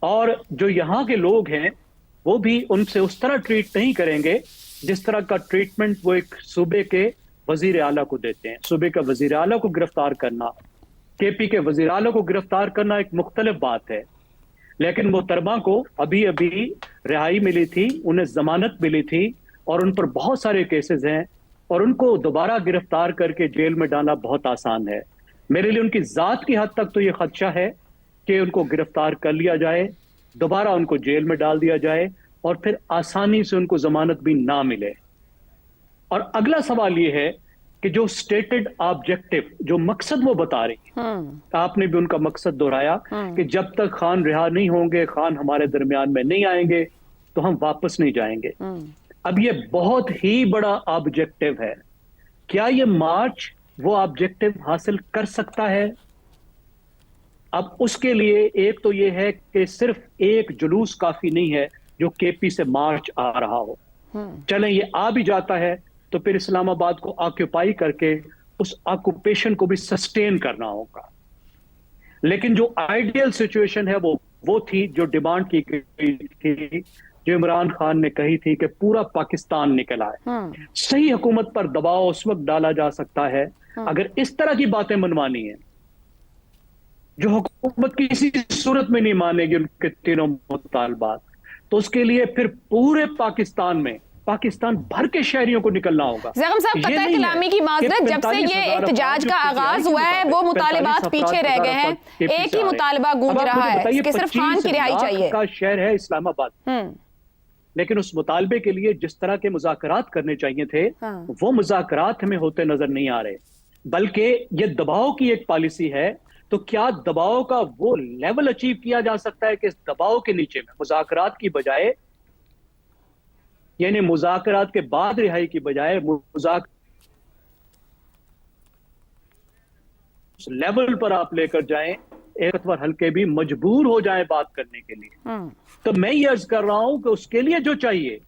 اور جو یہاں کے لوگ ہیں وہ بھی ان سے اس طرح ٹریٹ نہیں کریں گے جس طرح کا ٹریٹمنٹ وہ ایک صوبے کے وزیر اعلیٰ کو دیتے ہیں. صوبے کا وزیر اعلیٰ کو گرفتار کرنا، کے پی کے وزیر اعلیٰ کو گرفتار کرنا ایک مختلف بات ہے. لیکن محترمہ کو ابھی رہائی ملی تھی، انہیں ضمانت ملی تھی، اور ان پر بہت سارے کیسز ہیں، اور ان کو دوبارہ گرفتار کر کے جیل میں ڈالنا بہت آسان ہے. میرے لیے ان کی ذات کی حد تک تو یہ خدشہ ہے کہ ان کو گرفتار کر لیا جائے، دوبارہ ان کو جیل میں ڈال دیا جائے، اور پھر آسانی سے ان کو ضمانت بھی نہ ملے. اور اگلا سوال یہ ہے کہ جو سٹیٹڈ آبجیکٹو، جو مقصد وہ بتا رہی ہیں، آپ نے بھی ان کا مقصد دہرایا کہ جب تک خان رہا نہیں ہوں گے، خان ہمارے درمیان میں نہیں آئیں گے تو ہم واپس نہیں جائیں گے. اب یہ بہت ہی بڑا آبجیکٹو ہے. کیا یہ مارچ وہ آبجیکٹو حاصل کر سکتا ہے؟ اب اس کے لیے ایک تو یہ ہے کہ صرف ایک جلوس کافی نہیں ہے جو کے پی سے مارچ آ رہا ہو. چلیں یہ آ بھی جاتا ہے تو پھر اسلام آباد کو آکوپائی کر کے اس آکوپیشن کو بھی سسٹین کرنا ہوگا. لیکن جو آئیڈیل سچویشن ہے وہ تھی جو ڈیمانڈ کی گئی تھی، جو عمران خان نے کہی تھی کہ پورا پاکستان نکل آئے. صحیح حکومت پر دباؤ اس وقت ڈالا جا سکتا ہے اگر اس طرح کی باتیں منوانی ہیں جو حکومت کسی صورت میں نہیں مانے گی ان کے تینوں مطالبات، تو اس کے لیے پھر پورے پاکستان بھر کے شہریوں کو نکلنا ہوگا. زیغم صاحب، قطع کلامی کی معذرت، جب سے یہ احتجاج کا آغاز ہوا ہے وہ مطالبات پیچھے رہ گئے ہیں. ایک ہی مطالبہ گونج رہا ہے کہ صرف خان کی رہائی چاہیے. کا شہر ہے اسلام آباد، لیکن اس مطالبے کے لیے جس طرح کے مذاکرات کرنے چاہیے تھے وہ مذاکرات ہمیں ہوتے نظر نہیں آ رہے، بلکہ یہ دباؤ کی ایک پالیسی ہے. تو کیا دباؤ کا وہ لیول اچیو کیا جا سکتا ہے کہ اس دباؤ کے نیچے میں مذاکرات کی بجائے، یعنی مذاکرات کے بعد رہائی کی بجائے لیول پر آپ لے کر جائیں، ایک اتوار ہلکے بھی مجبور ہو جائیں بات کرنے کے لیے. تو میں یہ عرض کر رہا ہوں کہ اس کے لیے جو چاہیے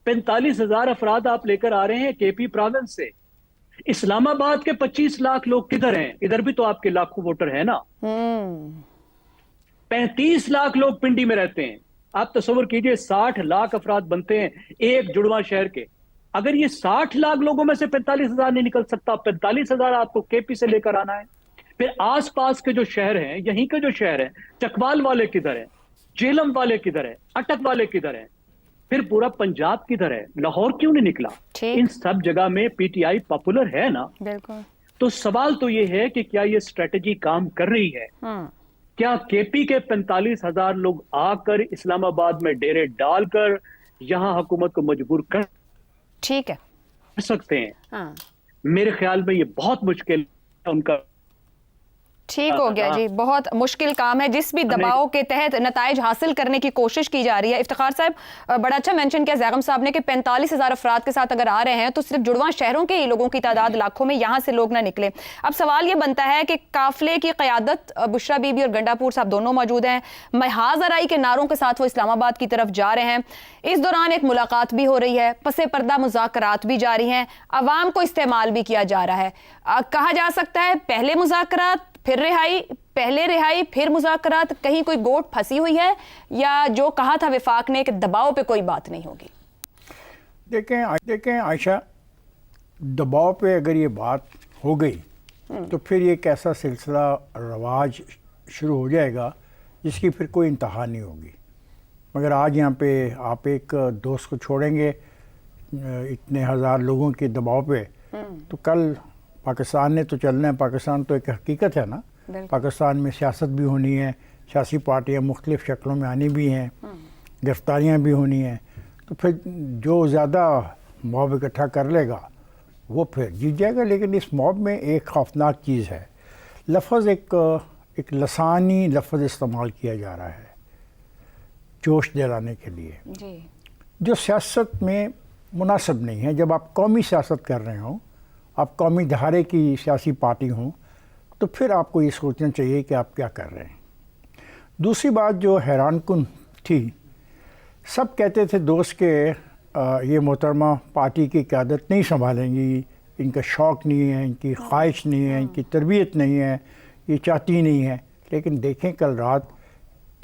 45,000 افراد آپ لے کر آ رہے ہیں کے پی پروونس سے. اسلام آباد کے 25 لاکھ لوگ کدھر ہیں؟ ادھر بھی تو آپ کے لاکھوں ووٹر ہیں نا. 35 لاکھ لوگ پنڈی میں رہتے ہیں. آپ تصور کیجئے 60 لاکھ افراد بنتے ہیں ایک جڑواں شہر کے. اگر یہ 60 لاکھ لوگوں میں سے 45,000 نہیں نکل سکتا، 45,000 آپ کو کے پی سے لے کر آنا ہے. پھر آس پاس کے جو شہر ہیں، یہیں کے جو شہر ہیں، چکوال والے کدھر ہیں، جیلم والے کدھر ہیں، اٹک والے کدھر ہیں، پھر پورا پنجاب کدھر ہے، لاہور کیوں نہیں نکلا؟ ان سب جگہ میں پی ٹی آئی پاپولر ہے نا. بالکل. تو سوال تو یہ ہے کہ کیا یہ اسٹریٹجی کام کر رہی ہے؟ کیا کے پی کے 45,000 لوگ آ کر اسلام آباد میں ڈیرے ڈال کر یہاں حکومت کو مجبور کر سکتے ہیں؟ میرے خیال میں یہ بہت مشکل ہے ان کا. ٹھیک ہو گیا جی، بہت مشکل کام ہے جس بھی دباؤ کے تحت نتائج حاصل کرنے کی کوشش کی جا رہی ہے. افتخار صاحب بڑا اچھا مینشن کیا زیغم صاحب نے کہ 45,000 افراد کے ساتھ اگر آ رہے ہیں تو صرف جڑواں شہروں کے ہی لوگوں کی تعداد لاکھوں میں، یہاں سے لوگ نہ نکلے. اب سوال یہ بنتا ہے کہ قافلے کی قیادت بشرا بی بی اور گنڈا پور صاحب دونوں موجود ہیں، محاذ آرائی کے نعروں کے ساتھ وہ اسلام آباد کی طرف جا رہے ہیں. اس دوران ایک ملاقات بھی ہو رہی ہے، پس پردہ مذاکرات بھی جاری ہیں، عوام کو استعمال بھی کیا جا رہا ہے. کہا جا سکتا ہے پہلے مذاکرات پھر رہائی، پہلے رہائی پھر مذاکرات. کہیں کوئی گوٹ پھنسی ہوئی ہے یا جو کہا تھا وفاق نے کہ دباؤ پہ کوئی بات نہیں ہوگی؟ دیکھیں عائشہ، دباؤ پہ اگر یہ بات ہو گئی تو پھر یہ ایک ایسا سلسلہ رواج شروع ہو جائے گا جس کی پھر کوئی انتہا نہیں ہوگی. مگر آج یہاں پہ آپ ایک دوست کو چھوڑیں گے اتنے ہزار لوگوں کے دباؤ پہ، تو کل پاکستان نے تو چلنا ہے. پاکستان تو ایک حقیقت ہے نا. پاکستان میں سیاست بھی ہونی ہے، سیاسی پارٹیاں مختلف شکلوں میں آنی بھی ہیں، گرفتاریاں بھی ہونی ہیں. تو پھر جو زیادہ موب اکٹھا کر لے گا وہ پھر جیت جائے گا. لیکن اس موب میں ایک خوفناک چیز ہے. لفظ ایک لسانی لفظ استعمال کیا جا رہا ہے جوش دلانے کے لیے، جو سیاست میں مناسب نہیں ہے. جب آپ قومی سیاست کر رہے ہوں، آپ قومی دھارے کی سیاسی پارٹی ہوں، تو پھر آپ کو یہ سوچنا چاہیے کہ آپ کیا کر رہے ہیں. دوسری بات جو حیران کن تھی، سب کہتے تھے دوست کہ یہ محترمہ پارٹی کی قیادت نہیں سنبھالیں گی، ان کا شوق نہیں ہے، ان کی خواہش نہیں ہے، ان کی تربیت نہیں ہے، یہ چاہتی نہیں ہے. لیکن دیکھیں کل رات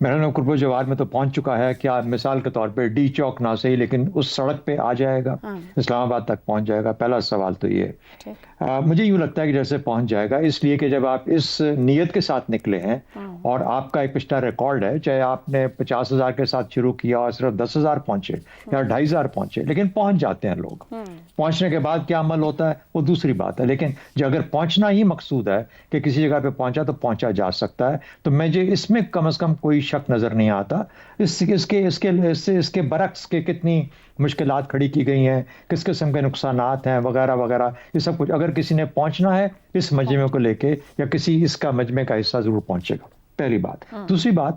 میرا نام قرب جوار میں تو پہنچ چکا ہے. کیا مثال کے طور پہ ڈی چوک نہ صحیح لیکن اس سڑک پہ آ جائے گا, اسلام آباد تک پہنچ جائے گا؟ پہلا سوال تو یہ مجھے یوں لگتا ہے کہ جیسے پہنچ جائے گا, اس لیے کہ جب آپ اس نیت کے ساتھ نکلے ہیں اور آپ کا ایک پچھلا ریکارڈ ہے, چاہے آپ نے 50,000 کے ساتھ شروع کیا اور صرف 10,000 پہنچے یا 2,500 پہنچے, لیکن پہنچ جاتے ہیں لوگ. پہنچنے کے بعد کیا عمل ہوتا ہے وہ دوسری بات ہے, لیکن جو اگر پہنچنا ہی مقصود ہے کہ کسی جگہ پہ پہنچا تو پہنچا جا سکتا ہے, تو مجھے اس میں کم از کم کوئی شک نظر نہیں آتا. اس کے برعکس کے کتنی مشکلات کھڑی کی گئی ہیں, کس قسم کے نقصانات ہیں وغیرہ وغیرہ, یہ سب کچھ اگر کسی نے پہنچنا ہے اس مجمع کو لے کے یا کسی اس کا مجمع کا حصہ ضرور پہنچے گا, پہلی بات. دوسری بات,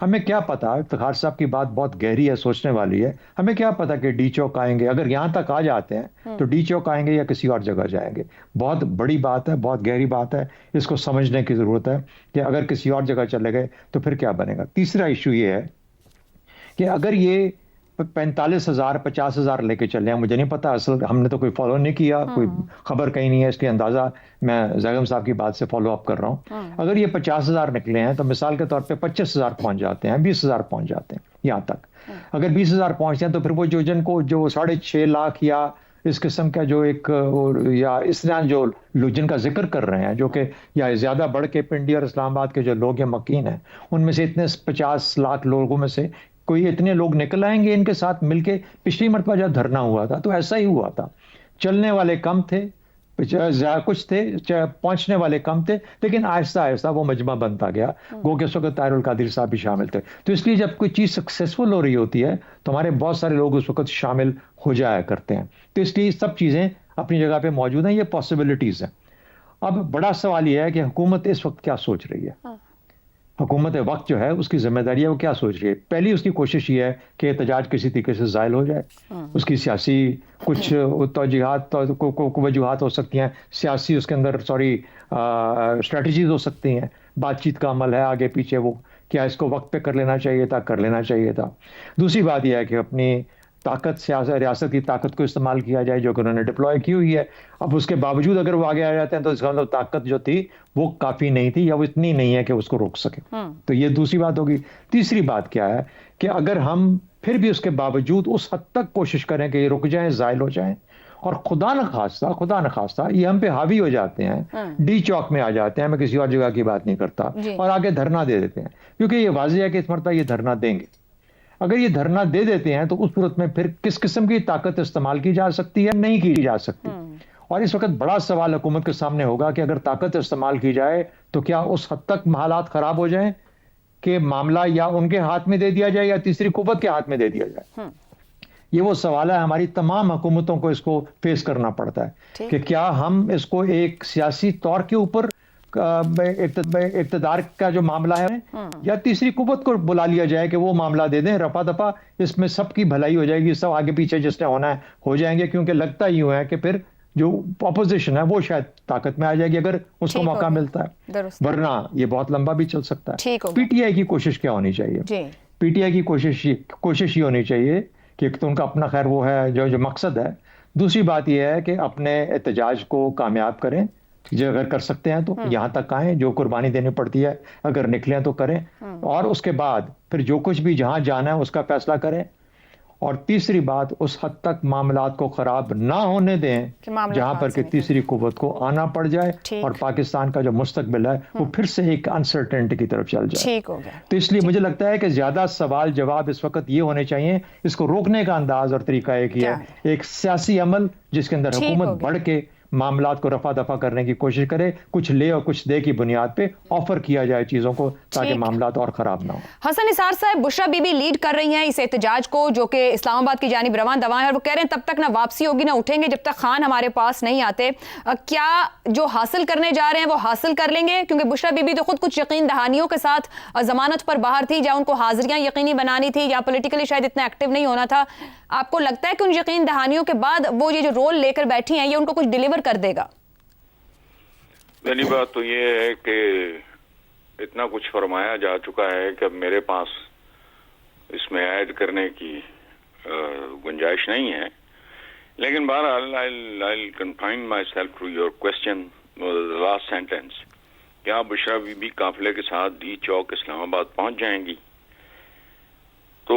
ہمیں کیا پتا, افتخار صاحب کی بات بہت گہری ہے, سوچنے والی ہے. ہمیں کیا پتا کہ ڈی چوک آئیں گے, اگر یہاں تک آ جاتے ہیں تو ڈی چوک آئیں گے یا کسی اور جگہ جائیں گے؟ بہت بڑی بات ہے, بہت گہری بات ہے, اس کو سمجھنے کی ضرورت ہے کہ اگر کسی اور جگہ چلے گئے تو پھر کیا بنے گا. تیسرا ایشو یہ ہے کہ اگر یہ 45,000 50,000 لے کے چلے ہیں, مجھے نہیں پتا, اصل ہم نے تو کوئی فالو نہیں کیا, کوئی خبر کہیں نہیں ہے, اس لیے اندازہ میں زیغم صاحب کی بات سے فالو اپ کر رہا ہوں. اگر یہ 50,000 نکلے ہیں تو مثال کے طور پہ 25,000 پہنچ جاتے ہیں, 20,000 پہنچ جاتے ہیں یہاں تک. اگر 20,000 پہنچتے ہیں تو پھر وہ جو جن کو جو 6.5 لاکھ یا اس قسم کا جو ایک یا اس طرح جو جن کا ذکر کر رہے ہیں, جو کہ یا زیادہ بڑھ کے پنڈی اور اسلام آباد کے جو لوگ ہیں مکین ہیں, ان میں سے اتنے 50 لاکھ لوگوں میں سے کوئی اتنے لوگ نکل آئیں گے ان کے ساتھ مل کے؟ پچھلی مرتبہ جب دھرنا ہوا تھا تو ایسا ہی ہوا تھا, چلنے والے کم تھے, کچھ تھے, پہنچنے والے کم تھے, لیکن آہستہ آہستہ وہ مجمع بنتا گیا. گو کہ اس وقت طاہر القادری صاحب بھی شامل تھے. تو اس لیے جب کوئی چیز سکسیسفل ہو رہی ہوتی ہے تو ہمارے بہت سارے لوگ اس وقت شامل ہو جایا کرتے ہیں. تو اس لیے سب چیزیں اپنی جگہ پہ موجود ہیں, یہ پاسبلٹیز ہیں. اب بڑا سوال یہ ہے کہ حکومت اس وقت کیا سوچ رہی ہے. حکومت وقت جو ہے اس کی ذمہ داری ہے, وہ کیا سوچ رہی ہے؟ پہلی اس کی کوشش یہ ہے کہ احتجاج کسی طریقے سے زائل ہو جائے. اس کی سیاسی کچھ وجوہات ہو سکتی ہیں, سیاسی اس کے اندر اسٹریٹجیز ہو سکتی ہیں, بات چیت کا عمل ہے آگے پیچھے, وہ کیا اس کو وقت پہ کر لینا چاہیے تھا. دوسری بات یہ ہے کہ اپنی طاقت, ریاست کی طاقت کو استعمال کیا جائے جو کہ انہوں نے ڈپلوائے کی ہوئی ہے. اب اس کے باوجود اگر وہ آگے آ جاتے ہیں تو اس کا مطلب طاقت جو تھی وہ کافی نہیں تھی یا وہ اتنی نہیں ہے کہ اس کو روک سکے. تو یہ دوسری بات ہوگی. تیسری بات کیا ہے کہ اگر ہم پھر بھی اس کے باوجود اس حد تک کوشش کریں کہ یہ رک جائیں, زائل ہو جائیں, اور خدا نخواستہ یہ ہم پہ حاوی ہو جاتے ہیں, ڈی چوک میں آ جاتے ہیں, میں کسی اور جگہ کی بات نہیں کرتا, اور آگے دھرنا دے دیتے ہیں, کیونکہ یہ واضح ہے کہ اس مرتبہ یہ دھرنا دیں گے. اگر یہ دھرنا دے دیتے ہیں تو اس صورت میں پھر کس قسم کی طاقت استعمال کی جا سکتی ہے, نہیں کی جا سکتی. اور اس وقت بڑا سوال حکومت کے سامنے ہوگا کہ اگر طاقت استعمال کی جائے تو کیا اس حد تک حالات خراب ہو جائیں کہ معاملہ یا ان کے ہاتھ میں دے دیا جائے یا تیسری قوت کے ہاتھ میں دے دیا جائے. یہ وہ سوال ہے, ہماری تمام حکومتوں کو اس کو فیس کرنا پڑتا ہے کہ کیا ہم اس کو ایک سیاسی طور کے اوپر اقتدار کا جو معاملہ ہے یا تیسری قوت کو بلا لیا جائے کہ وہ معاملہ دے دیں, رفع دفع اس میں سب کی بھلائی ہو جائے گی, سب آگے پیچھے جس نے ہونا ہے ہو جائیں گے. کیونکہ لگتا ہی ہے کہ پھر جو اپوزیشن ہے وہ شاید طاقت میں آ جائے گی اگر اس کو موقع ملتا ہے, ورنہ یہ بہت لمبا بھی چل سکتا ہے. پی ٹی آئی کی کوشش کیا ہونی چاہیے؟ پی ٹی آئی کی کوشش یہ ہونی چاہیے کہ ایک تو ان کا اپنا خیر وہ ہے جو مقصد ہے. دوسری بات یہ ہے کہ اپنے احتجاج کو کامیاب کریں, جو اگر کر سکتے ہیں تو یہاں تک آئیں, جو قربانی دینی پڑتی ہے اگر نکلیں تو کریں, اور اس کے بعد پھر جو کچھ بھی جہاں جانا ہے اس کا فیصلہ کریں. اور تیسری بات, اس حد تک معاملات کو خراب نہ ہونے دیں جہاں پر کہ تیسری قوت کو آنا پڑ جائے اور پاکستان کا جو مستقبل ہے وہ پھر سے ایک انسرٹنٹی کی طرف چل جائے. تو اس لیے مجھے لگتا ہے کہ زیادہ سوال جواب اس وقت یہ ہونے چاہیے, اس کو روکنے کا انداز اور طریقہ ایک ہی ہے, ایک سیاسی عمل جس کے اندر حکومت بڑھ کے معاملات کو رفع دفع کرنے کی کوشش کرے, کچھ لے اور کچھ دے کی بنیاد پہ آفر کیا جائے چیزوں کو تاکہ معاملات اور خراب نہ ہو. حسن نثار صاحب, بشرا بی بی لیڈ کر رہی ہیں اس احتجاج کو جو کہ اسلام آباد کی جانب رواں دواں ہے, اور وہ کہہ رہے ہیں تب تک نہ واپسی ہوگی نہ اٹھیں گے جب تک خان ہمارے پاس نہیں آتے. کیا جو حاصل کرنے جا رہے ہیں وہ حاصل کر لیں گے؟ کیونکہ بشرا بی بی تو خود کچھ یقین دہانیوں کے ساتھ ضمانت پر باہر تھی, یا ان کو حاضریاں یقینی بنانی تھی, یا پولیٹیکلی شاید اتنا ایکٹیو نہیں ہونا تھا. آپ کو لگتا ہے کہ ان یقین دہانیوں کے بعد وہ یہ جو رول لے کر بیٹھی ہیں یہ ان کو کچھ ڈیلیور کر دے گا؟ پہلی بات تو یہ ہے کہ اتنا کچھ فرمایا جا چکا ہے کہ اب میرے پاس اس میں ایڈ کرنے کی گنجائش نہیں ہے. لیکن بہرحال I'll confine myself to your question, the last sentence. کیا بشرا بی بی قافلے کے ساتھ ڈی چوک اسلام آباد پہنچ جائیں گی؟ تو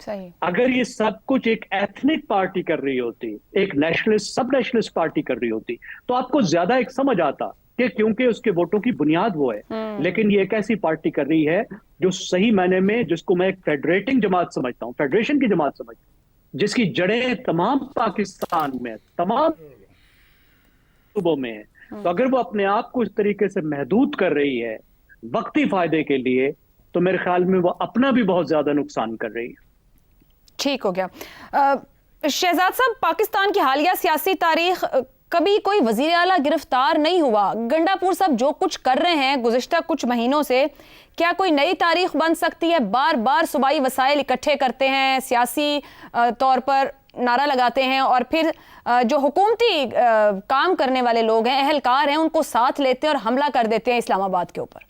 صحیح. اگر یہ سب کچھ ایک ایتھنک پارٹی کر رہی ہوتی, ایک نیشنلسٹ سب نیشنلسٹ پارٹی کر رہی ہوتی, تو آپ کو زیادہ ایک سمجھ آتا کہ کیونکہ اس کے ووٹوں کی بنیاد وہ ہے. لیکن یہ ایک ایسی پارٹی کر رہی ہے جو صحیح معنی میں, جس کو میں ایک فیڈریٹنگ جماعت سمجھتا ہوں, فیڈریشن کی جماعت سمجھتا ہوں, جس کی جڑیں تمام پاکستان میں, تمام صوبوں میں ہیں. تو اگر وہ اپنے آپ کو اس طریقے سے محدود کر رہی ہے وقتی فائدے کے لیے, تو میرے خیال میں وہ اپنا بھی بہت زیادہ نقصان کر رہی ہے. ٹھیک ہو گیا. شہزاد صاحب, پاکستان کی حالیہ سیاسی تاریخ کبھی کوئی وزیر اعلیٰ گرفتار نہیں ہوا. گنڈا پور صاحب جو کچھ کر رہے ہیں گزشتہ کچھ مہینوں سے, کیا کوئی نئی تاریخ بن سکتی ہے؟ بار بار صوبائی وسائل اکٹھے کرتے ہیں, سیاسی طور پر نعرہ لگاتے ہیں, اور پھر جو حکومتی کام کرنے والے لوگ ہیں, اہلکار ہیں, ان کو ساتھ لیتے ہیں اور حملہ کر دیتے ہیں اسلام آباد کے اوپر.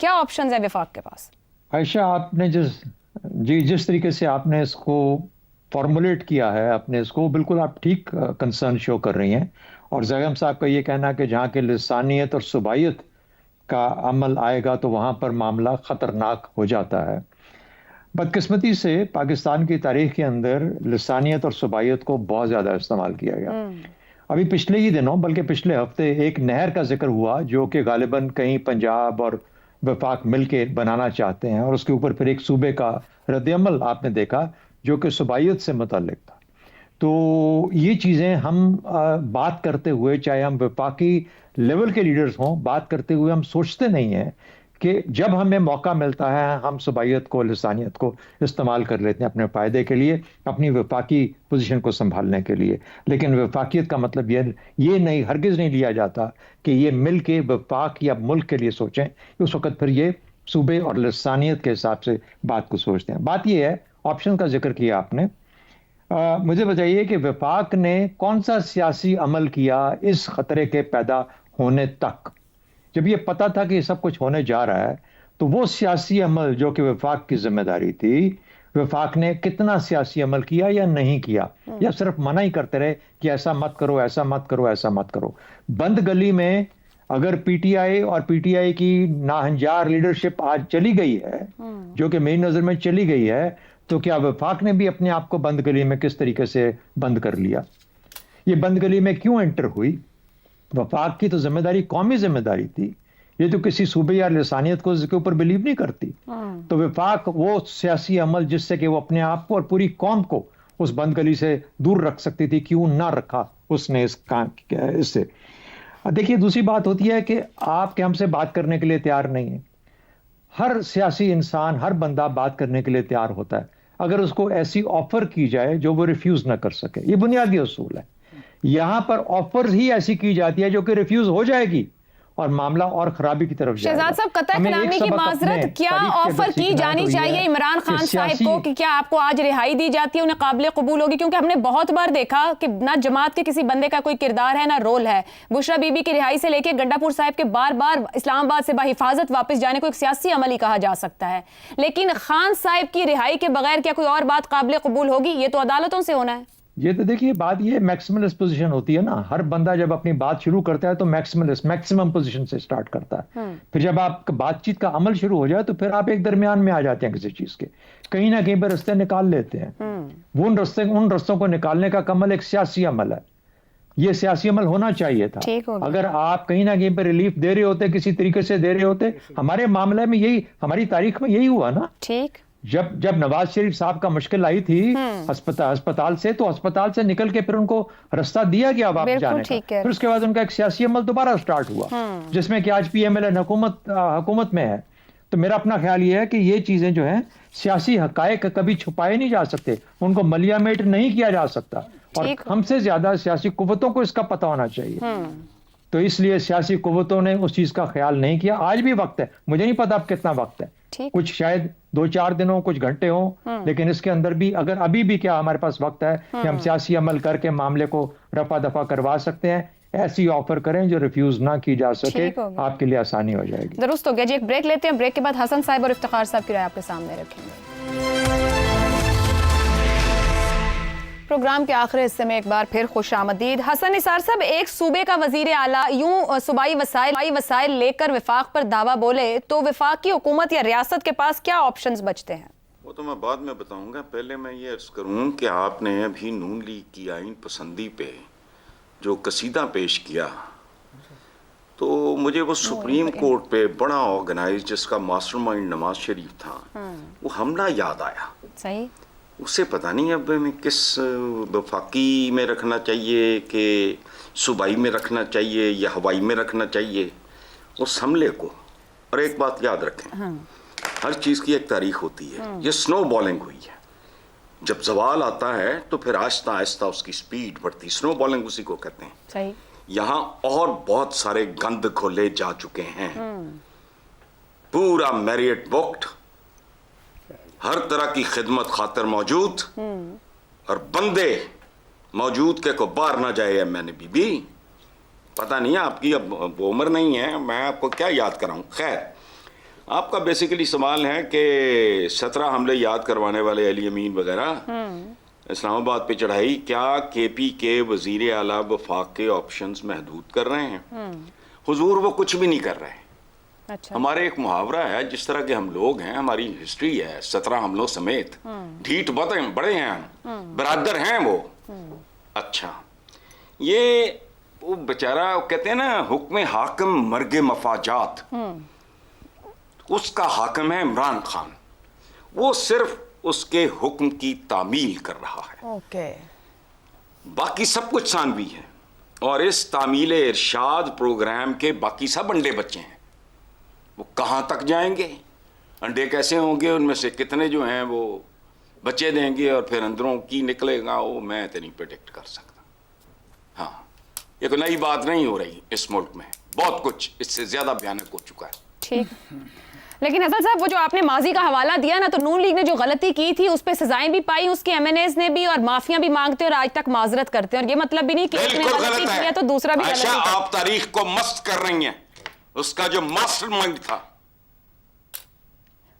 کیا آپشنز ہیں وفاق کے پاس؟ عائشہ, آپ نے جس طریقے سے آپ نے اس کو فارمولیٹ کیا ہے, آپ نے اس کو بالکل آپ ٹھیک کنسرن شو کر رہی ہیں. اور زیغم صاحب کا یہ کہنا کہ جہاں کے لسانیت اور صوبائیت کا عمل آئے گا تو وہاں پر معاملہ خطرناک ہو جاتا ہے. بدقسمتی سے پاکستان کی تاریخ کے اندر لسانیت اور صوبائیت کو بہت زیادہ استعمال کیا گیا. ابھی پچھلے ہی دنوں, بلکہ پچھلے ہفتے, ایک نہر کا ذکر ہوا جو کہ غالباً کہیں پنجاب اور وفاق مل کے بنانا چاہتے ہیں, اور اس کے اوپر پھر ایک صوبے کا رد عمل آپ نے دیکھا جو کہ صوبائیت سے متعلق تھا. تو یہ چیزیں ہم بات کرتے ہوئے, چاہے ہم وفاقی لیول کے لیڈرز ہوں, بات کرتے ہوئے ہم سوچتے نہیں ہیں کہ جب ہمیں موقع ملتا ہے ہم صوبائیت کو, لسانیت کو استعمال کر لیتے ہیں اپنے فائدے کے لیے, اپنی وفاقی پوزیشن کو سنبھالنے کے لیے. لیکن وفاقیت کا مطلب یہ نہیں, ہرگز نہیں لیا جاتا کہ یہ مل کے وفاق یا ملک کے لیے سوچیں. اس وقت پھر یہ صوبے اور لسانیت کے حساب سے بات کو سوچتے ہیں. بات یہ ہے, آپشن کا ذکر کیا آپ نے, مجھے بتائیے کہ وفاق نے کون سا سیاسی عمل کیا اس خطرے کے پیدا ہونے تک؟ جب یہ پتا تھا کہ یہ سب کچھ ہونے جا رہا ہے, تو وہ سیاسی عمل جو کہ وفاق کی ذمہ داری تھی, وفاق نے کتنا سیاسی عمل کیا یا نہیں کیا, یا صرف منع ہی کرتے رہے کہ ایسا مت کرو, ایسا مت کرو, ایسا مت کرو. بند گلی میں اگر پی ٹی آئی اور پی ٹی آئی کی ناہنجار لیڈرشپ آج چلی گئی ہے, جو کہ میری نظر میں چلی گئی ہے, تو کیا وفاق نے بھی اپنے آپ کو بند گلی میں کس طریقے سے بند کر لیا؟ یہ بند گلی میں کیوں انٹر ہوئی؟ وفاق کی تو ذمہ داری قومی ذمہ داری تھی, یہ تو کسی صوبے یا لسانیت کو اس کے اوپر بلیو نہیں کرتی. تو وفاق وہ سیاسی عمل جس سے کہ وہ اپنے آپ کو اور پوری قوم کو اس بند گلی سے دور رکھ سکتی تھی, کیوں نہ رکھا اس نے اس سے. دیکھیے, دوسری بات ہوتی ہے کہ آپ کے ہم سے بات کرنے کے لیے تیار نہیں ہے. ہر سیاسی انسان, ہر بندہ بات کرنے کے لیے تیار ہوتا ہے اگر اس کو ایسی آفر کی جائے جو وہ ریفیوز نہ کر سکے. یہ بنیادی اصول ہے. یہاں پر آفرز ہی ایسی کی جاتی ہے جو کہ ریفیوز ہو جائے گی اور معاملہ اور خرابی کی طرف جائے گا. شہزاد صاحب, قطع کلامی کی معذرت, کیا آفر کی جانی چاہیے عمران خان صاحب کو کہ کیا آپ کو آج رہائی دی جاتی ہے, انہیں قابل قبول ہوگی؟ کیونکہ ہم نے بہت بار دیکھا کہ نہ جماعت کے کسی بندے کا کوئی کردار ہے, نہ رول ہے. بشرا بی بی کی رہائی سے لے کے گنڈا پور صاحب کے بار بار اسلام آباد سے بحفاظت واپس جانے کو ایک سیاسی عمل ہی کہا جا سکتا ہے, لیکن خان صاحب کی رہائی کے بغیر کیا کوئی اور بات قابل قبول ہوگی؟ یہ تو عدالتوں سے ہونا ہے. یہ تو دیکھیے بات, یہ میکسیملسٹ پوزیشن ہوتی ہے نا. ہر بندہ جب اپنی بات شروع کرتا ہے تو میکسیمم پوزیشن سے سٹارٹ کرتا ہے. پھر جب آپ بات چیت کا عمل شروع ہو جائے تو پھر آپ ایک درمیان میں آ جاتے ہیں کسی چیز کے, کہیں نہ کہیں پہ رستے نکال لیتے ہیں. وہ ان رستوں کو نکالنے کا عمل ایک سیاسی عمل ہے. یہ سیاسی عمل ہونا چاہیے تھا. اگر آپ کہیں نہ کہیں پہ ریلیف دے رہے ہوتے, کسی طریقے سے دے رہے ہوتے, ہمارے معاملے میں یہی, ہماری تاریخ میں یہی ہوا نا. ٹھیک, جب نواز شریف صاحب کا مشکل آئی تھی ہسپتال سے, تو ہسپتال سے نکل کے پھر ان کو رستہ دیا گیا واپس جانے کا. پھر اس کے بعد ان کا ایک سیاسی عمل دوبارہ سٹارٹ ہوا, جس میں کہ آج پی ایم ایل این حکومت میں ہے. تو میرا اپنا خیال یہ ہے کہ یہ چیزیں جو ہیں, سیاسی حقائق کبھی چھپائے نہیں جا سکتے, ان کو ملیامیٹ نہیں کیا جا سکتا, اور ہم سے زیادہ سیاسی قوتوں کو اس کا پتہ ہونا چاہیے. تو اس لیے سیاسی قوتوں نے اس چیز کا خیال نہیں کیا. آج بھی وقت ہے, مجھے نہیں پتا اب کتنا وقت ہے, کچھ شاید 2-4 دن ہوں, کچھ گھنٹے ہوں, لیکن اس کے اندر بھی اگر ابھی بھی کیا ہمارے پاس وقت ہے کہ ہم سیاسی عمل کر کے معاملے کو رفع دفع کروا سکتے ہیں. ایسی آفر کریں جو ریفیوز نہ کی جا سکے, آپ کے لیے آسانی ہو جائے گی. درست ہو گیا جی. ایک بریک لیتے ہیں, بریک کے بعد حسن صاحب اور افتخار صاحب کی رائے آپ کے سامنے رکھیں گے. پروگرام کے آخری حصے میں ایک بار پھر خوش آمدید. حسن نثار صاحب, ایک صوبے کا وزیر اعلیٰ یوں صوبائی وسائل لے کر وفاق پر دعویٰ بولے تو وفاق کی حکومت یا ریاست کے پاس کیا آپشنز بچتے ہیں؟ وہ تو میں بعد میں بتاؤں گا. پہلے میں یہ عرض کروں کہ آپ نے ابھی نون لیگ کی آئین پسندی پہ جو قصیدہ پیش کیا تو مجھے وہ سپریم کورٹ پہ بڑا آرگنائز جس کا ماسٹر مائنڈ نواز شریف تھا وہ حملہ یاد آیا. صحیح. اسے پتہ نہیں اب میں کس وفاقی میں رکھنا چاہیے کہ صوبائی میں رکھنا چاہیے یا ہوائی میں رکھنا چاہیے اس حملے کو. اور ایک بات یاد رکھیں, ہر چیز کی ایک تاریخ ہوتی ہے. یہ سنو بالنگ ہوئی ہے. جب زوال آتا ہے تو پھر آہستہ آہستہ اس کی سپیڈ بڑھتی. سنو بالنگ اسی کو کہتے ہیں. صحیح. یہاں اور بہت سارے گند کھولے جا چکے ہیں. پورا میریٹ بکڈ, ہر طرح کی خدمت خاطر موجود, اور بندے موجود کے کو باہر نہ جائے. ایم این بی بی پتہ نہیں ہے آپ کی اب عمر نہیں ہے, میں آپ کو کیا یاد کراؤں. خیر, آپ کا بیسیکلی سوال ہے کہ 17 حملے یاد کروانے والے علی امین وغیرہ اسلام آباد پہ چڑھائی, کیا کے پی کے وزیر اعلیٰ وفاق کے آپشنز محدود کر رہے ہیں؟ حضور وہ کچھ بھی نہیں کر رہے. اچھا. ہمارے ایک محاورہ ہے, جس طرح کے ہم لوگ ہیں, ہماری ہسٹری ہے 17 حملوں سمیت, ڈھیٹ بڑے ہیں ہم, برادر ہیں وہ. اچھا, یہ وہ بیچارہ کہتے ہیں نا حکم حاکم مرگ مفاجات, اس کا حاکم ہے عمران خان. وہ صرف اس کے حکم کی تعمیل کر رہا ہے. اوکے. باقی سب کچھ ثانوی ہے, اور اس تعمیل ارشاد پروگرام کے باقی سب انڈے بچے ہیں. وہ کہاں تک جائیں گے, انڈے کیسے ہوں گے, ان میں سے کتنے جو ہیں وہ بچے دیں گے, اور پھر اندروں کی نکلے گا, وہ میں تو نہیں پریڈکٹ کر سکتا. ہاں, یہ کوئی نئی بات نہیں ہو رہی اس ملک میں, بہت کچھ اس سے زیادہ بھیانک ہو چکا ہے. ٹھیک. لیکن حسن صاحب, وہ جو آپ نے ماضی کا حوالہ دیا نا, تو نون لیگ نے جو غلطی کی تھی اس پہ سزائیں بھی پائی اس کے ایم این ایز نے بھی, اور معافیاں بھی مانگتے اور آج تک معذرت کرتے ہیں. اور یہ مطلب بھی نہیں کہ ایک نے غلطی کیا تو دوسرا بھی غلطی کرتا. آپ تاریخ کو مست کر رہی ہیں. اس کا جو ماسٹر مائنڈ تھا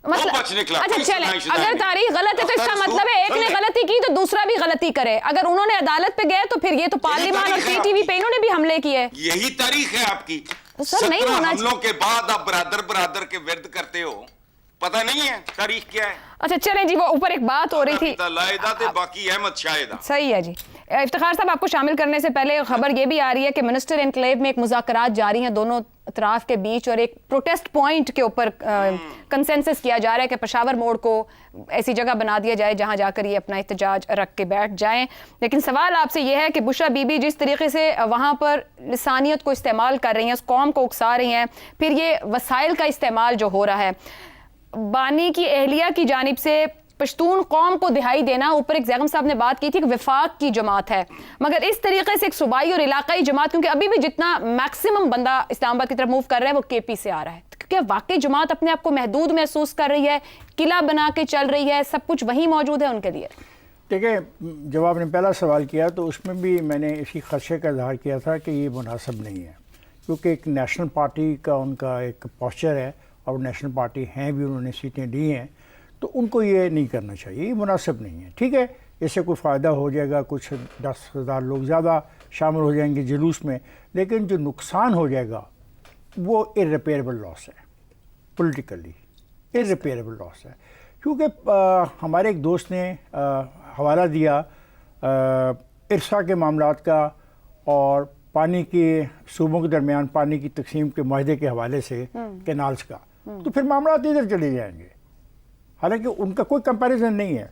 اچھا چلیں, اگر تاریخ غلط ہے تو اس کا مطلب ہے ایک نے غلطی کی تو دوسرا بھی غلطی کرے. اگر انہوں نے عدالت پہ گئے تو پھر یہ تو پارلیمان اور پی ٹی وی پہ انہوں نے بھی حملے کیے. یہی تاریخ ہے آپ کی. سر نہیں ہونا حملوں کے بعد آپ برادر کے ورد کرتے ہو, پتہ نہیں ہے تاریخ کیا ہے. اچھا چلیں جی, وہ اوپر ایک بات ہو رہی تھی. باقی احمد شاہدہ. صحیح ہے جی. افتخار صاحب, آپ کو شامل کرنے سے پہلے خبر یہ بھی آ رہی ہے کہ منسٹر انکلیو میں ایک مذاکرات جاری ہیں دونوں اطراف کے بیچ, اور ایک پروٹیسٹ پوائنٹ کے اوپر کنسنسس کیا جا رہا ہے کہ پشاور موڑ کو ایسی جگہ بنا دیا جائے جہاں جا کر یہ اپنا احتجاج رکھ کے بیٹھ جائیں. لیکن سوال آپ سے یہ ہے کہ بشرا بی بی جس طریقے سے وہاں پر لسانیت کو استعمال کر رہی ہیں, اس قوم کو اکسا رہی ہیں, پھر یہ وسائل کا استعمال جو ہو رہا ہے, بانی کی اہلیہ کی جانب سے پشتون قوم کو دہائی دینا, اوپر ایک زیغم صاحب نے بات کی تھی کہ وفاق کی جماعت ہے, مگر اس طریقے سے ایک صوبائی اور علاقائی جماعت, کیونکہ ابھی بھی جتنا میکسیمم بندہ اسلام آباد کی طرف موو کر رہا ہے وہ کے پی سے آ رہا ہے, کیونکہ واقعی جماعت اپنے آپ کو محدود محسوس کر رہی ہے, قلعہ بنا کے چل رہی ہے, سب کچھ وہی موجود ہے ان کے لیے. دیکھیں, جب آپ نے پہلا سوال کیا تو اس میں بھی میں نے اسی خدشے کا اظہار کیا تھا کہ یہ مناسب نہیں ہے, کیونکہ ایک نیشنل پارٹی کا ان کا ایک پوسچر ہے, اور نیشنل پارٹی ہیں بھی, انہوں نے سیٹیں دی ہیں, تو ان کو یہ نہیں کرنا چاہیے, یہ مناسب نہیں ہے. ٹھیک ہے, اس سے کوئی فائدہ ہو جائے گا, کچھ 10,000 لوگ زیادہ شامل ہو جائیں گے جلوس میں, لیکن جو نقصان ہو جائے گا وہ ارریپیئربل لاس ہے, پولیٹیکلی ارریپیئربل لاس ہے. کیونکہ ہمارے ایک دوست نے حوالہ دیا ارسا کے معاملات کا اور پانی کے صوبوں کے درمیان پانی کی تقسیم کے معاہدے کے حوالے سے کینالز کا, تو پھر معاملات ادھر چلے جائیں گے. حالانکہ ان کا کوئی کمپیریزن نہیں ہے,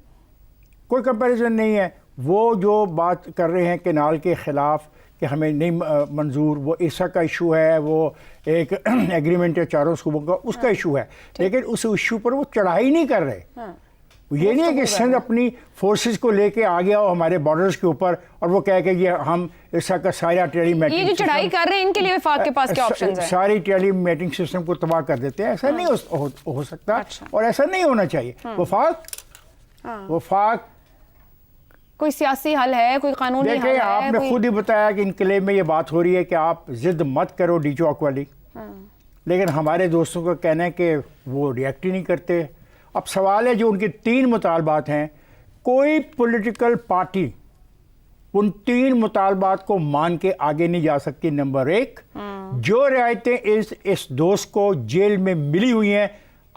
کوئی کمپیریزن نہیں ہے. وہ جو بات کر رہے ہیں کینال کے خلاف کہ ہمیں نہیں منظور, وہ ارسا کا ایشو ہے, وہ ایک ایگریمنٹ ہے چاروں صوبوں کا, اس کا ایشو ہے, لیکن اس ایشو پر وہ چڑھائی نہیں کر رہے. یہ نہیں ہے کہ سندھ اپنی فورسز کو لے کے آ گیا ہو ہمارے بارڈرز کے اوپر اور وہ کہہ کہ یہ ہم ارسا کا سارا ٹیلی میٹنگ, یہ جو چڑھائی کر رہے ہیں ان کے لیے وفاق کے پاس کیا آپشنز ہیں, ساری ٹیلی میٹنگ سسٹم کو تباہ کر دیتے ہیں. ایسا نہیں ہو سکتا, اور ایسا نہیں ہونا چاہیے. وفاق کوئی سیاسی حل ہے, کوئی قانونی حل ہے. دیکھیں, آپ نے خود ہی بتایا کہ انقلاب میں یہ بات ہو رہی ہے کہ آپ ضد مت کرو ڈی چوک والی, لیکن ہمارے دوستوں کا کہنا ہے کہ وہ ریئیکٹ ہی نہیں کرتے. اب سوال ہے جو ان کے 3 مطالبات ہیں, کوئی پولیٹیکل پارٹی ان 3 مطالبات کو مان کے آگے نہیں جا سکتی. نمبر 1, جو رعایتیں اس دوست کو جیل میں ملی ہوئی ہیں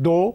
2